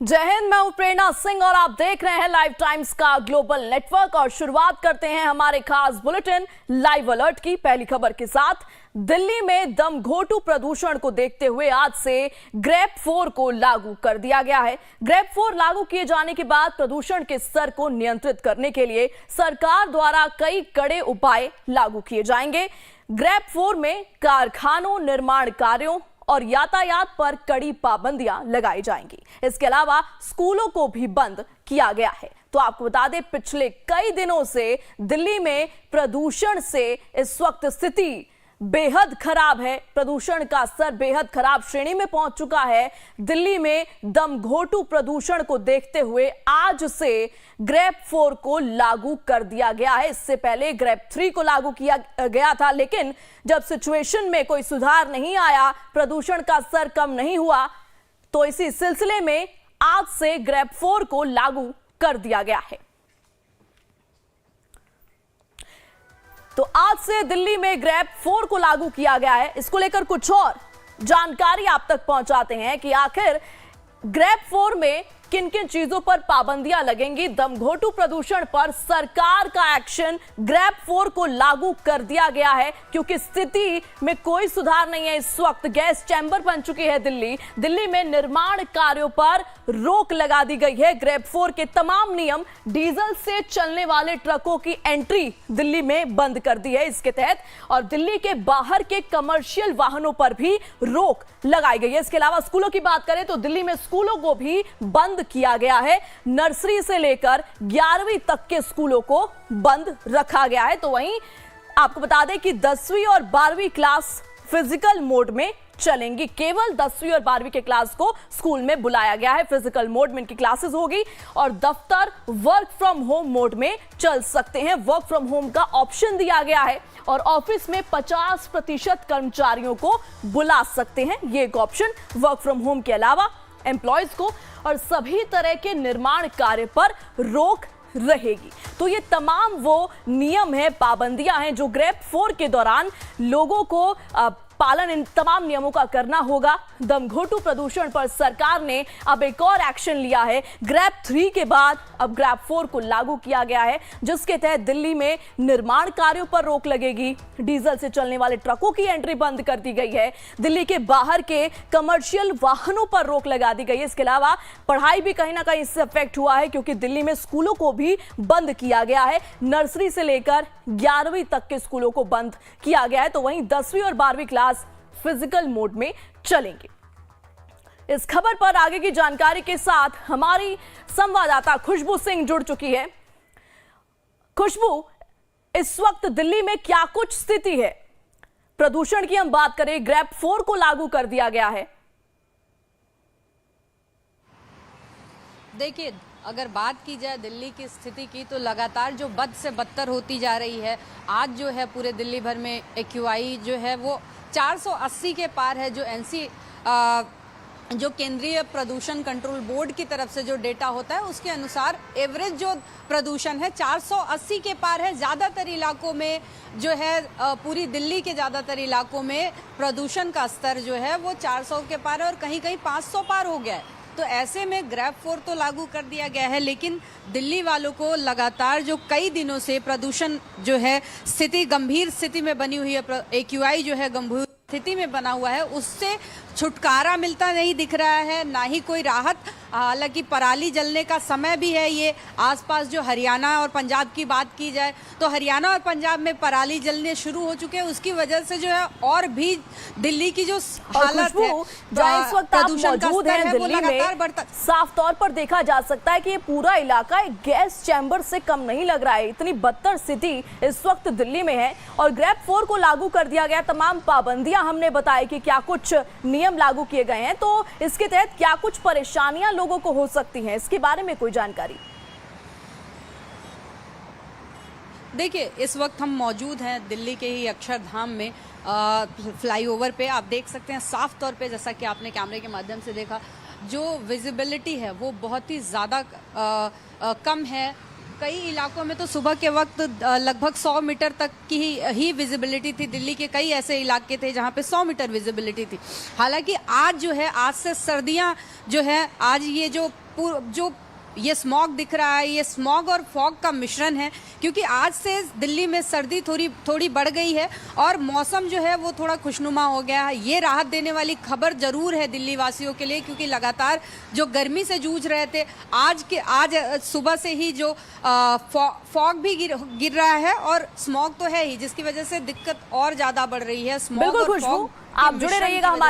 जय हिंद, मैं हूं प्रेरणा सिंह और आप देख रहे हैं लाइव टाइम्स का ग्लोबल नेटवर्क। और शुरुआत करते हैं हमारे खास बुलेटिन लाइव अलर्ट की पहली खबर के साथ। दिल्ली में दमघोटू प्रदूषण को देखते हुए आज से ग्रेप 4 को लागू कर दिया गया है। ग्रेप 4 लागू किए जाने के बाद प्रदूषण के स्तर को नियंत्रित करने के लिए सरकार द्वारा कई कड़े उपाय लागू किए जाएंगे। ग्रेप 4 में कारखानों, निर्माण कार्यों और यातायात पर कड़ी पाबंदियां लगाई जाएंगी। इसके अलावा स्कूलों को भी बंद किया गया है। तो आपको बता दें, पिछले कई दिनों से दिल्ली में प्रदूषण से इस वक्त स्थिति बेहद खराब है। प्रदूषण का स्तर बेहद खराब श्रेणी में पहुंच चुका है। दिल्ली में दमघोटू प्रदूषण को देखते हुए आज से ग्रेप 4 को लागू कर दिया गया है। इससे पहले ग्रेप 3 को लागू किया गया था, लेकिन जब सिचुएशन में कोई सुधार नहीं आया, प्रदूषण का स्तर कम नहीं हुआ, तो इसी सिलसिले में आज से ग्रेप 4 को लागू कर दिया गया है। तो आज से दिल्ली में ग्रेप 4 को लागू किया गया है। इसको लेकर कुछ और जानकारी आप तक पहुंचाते हैं कि आखिर ग्रेप 4 में किन किन चीजों पर पाबंदियां लगेंगी। दमघोटू प्रदूषण पर सरकार का एक्शन, ग्रेप 4 को लागू कर दिया गया है क्योंकि स्थिति में कोई सुधार नहीं है। इस वक्त गैस चैंबर बन चुकी है दिल्ली में निर्माण कार्यों पर रोक लगा दी गई है। ग्रेप 4 के तमाम नियम, डीजल से चलने वाले ट्रकों की एंट्री दिल्ली में बंद कर दी है इसके तहत, और दिल्ली के बाहर के कमर्शियल वाहनों पर भी रोक लगाई गई है। इसके अलावा स्कूलों की बात करें तो दिल्ली में स्कूलों को भी बंद किया गया है। नर्सरी से लेकर 11वीं तक के स्कूलों को बंद रखा गया है। तो वहीं आपको बता दें कि 10वीं और 12वीं क्लास फिजिकल मोड में चलेंगी। केवल 10वीं और 12वीं के क्लास को स्कूल में बुलाया गया है। फिजिकल मोड में इनकी क्लासेस होगी और दफ्तर वर्क फ्रॉम होम मोड में चल सकते हैं। वर्क फ्रॉम होम का ऑप्शन दिया गया है और ऑफिस में 50% कर्मचारियों को बुला सकते हैं। ये एक ऑप्शन वर्क फ्रॉम होम के अलावा एम्प्लॉयज को, और सभी तरह के निर्माण कार्य पर रोक रहेगी। तो ये तमाम वो नियम है, पाबंदियां हैं जो ग्रेप 4 के दौरान लोगों को पालन इन तमाम नियमों का करना होगा। दमघोटू प्रदूषण पर सरकार ने अब एक और एक्शन लिया है। ग्रेप 3 के बाद अब ग्रेप 4 को लागू किया गया है, जिसके तहत दिल्ली में निर्माण कार्यों पर रोक लगेगी। डीजल से चलने वाले ट्रकों की एंट्री बंद कर दी गई है। दिल्ली के बाहर के कमर्शियल वाहनों पर रोक लगा दी गई है। इसके अलावा पढ़ाई भी कहीं ना कहीं इससे अफेक्ट हुआ है क्योंकि दिल्ली में स्कूलों को भी बंद किया गया है। नर्सरी से लेकर 11वीं तक के स्कूलों को बंद किया गया है। तो वहीं 10वीं और 12वीं क्लास फिजिकल मोड में चलेंगे। इस खबर पर आगे की जानकारी के साथ हमारी संवाददाता खुशबू सिंह जुड़ चुकी है। खुशबू, इस वक्त दिल्ली में क्या कुछ स्थिति है? प्रदूषण की हम बात करें, ग्रेप 4 को लागू कर दिया गया है। देखिए, अगर बात की जाए दिल्ली की स्थिति की तो लगातार जो बद से बदतर होती जा रही है। आज जो है पूरे दिल्ली भर में AQI जो है वो 480 के पार है। जो केंद्रीय प्रदूषण कंट्रोल बोर्ड की तरफ से जो डेटा होता है उसके अनुसार एवरेज जो प्रदूषण है 480 के पार है। ज़्यादातर इलाकों में जो है पूरी दिल्ली के ज़्यादातर इलाकों में प्रदूषण का स्तर जो है वो 400 के पार है और कहीं कहीं 500 पार हो गया है। तो ऐसे में ग्रेप 4 तो लागू कर दिया गया है, लेकिन दिल्ली वालों को लगातार जो कई दिनों से प्रदूषण जो है स्थिति गंभीर स्थिति में बनी हुई है, AQI जो है गंभीर स्थिति में बना हुआ है, उससे छुटकारा मिलता नहीं दिख रहा है, ना ही कोई राहत। हालांकि पराली जलने का समय भी है। ये आसपास जो हरियाणा और पंजाब की बात की जाए तो हरियाणा और पंजाब में पराली जलने शुरू हो चुके हैं। उसकी वजह से जो है और भी दिल्ली की जो हालत है, इस वक्त आप मौजूद हैं दिल्ली में, साफ तौर पर देखा जा सकता है कि ये पूरा इलाका एक गैस चैम्बर से कम नहीं लग रहा है। इतनी बदतर स्थिति इस वक्त दिल्ली में है और ग्रेप 4 को लागू कर दिया गया। तमाम पाबंदियां हमने बताई कि क्या कुछ नियम लागू किए गए हैं, तो इसके तहत क्या कुछ परेशानियां लोगों को हो सकती हैं, इसके बारे में कोई जानकारी? देखिए, इस वक्त हम मौजूद हैं दिल्ली के ही अक्षरधाम में फ्लाईओवर पे। आप देख सकते हैं साफ तौर पे, जैसा कि आपने कैमरे के माध्यम से देखा, जो विजिबिलिटी है वो बहुत ही ज़्यादा कम है। कई इलाकों में तो सुबह के वक्त लगभग 100 मीटर तक की ही विजिबिलिटी थी। दिल्ली के कई ऐसे इलाके थे जहां पे 100 मीटर विजिबिलिटी थी। हालांकि आज जो है, आज से सर्दियां जो है, आज ये जो जो ये स्मॉग दिख रहा है, ये स्मॉग और फॉग का मिश्रण है, क्योंकि आज से दिल्ली में सर्दी थोड़ी बढ़ गई है और मौसम जो है वो थोड़ा खुशनुमा हो गया है। ये राहत देने वाली खबर जरूर है दिल्ली वासियों के लिए, क्योंकि लगातार जो गर्मी से जूझ रहे थे, आज सुबह से ही जो फॉग भी गिर रहा है और स्मॉग तो है ही, जिसकी वजह से दिक्कत और ज्यादा बढ़ रही है। स्मॉग बिल्कुल और खुशबू, फॉग आप जुड़े रहिएगा हमारे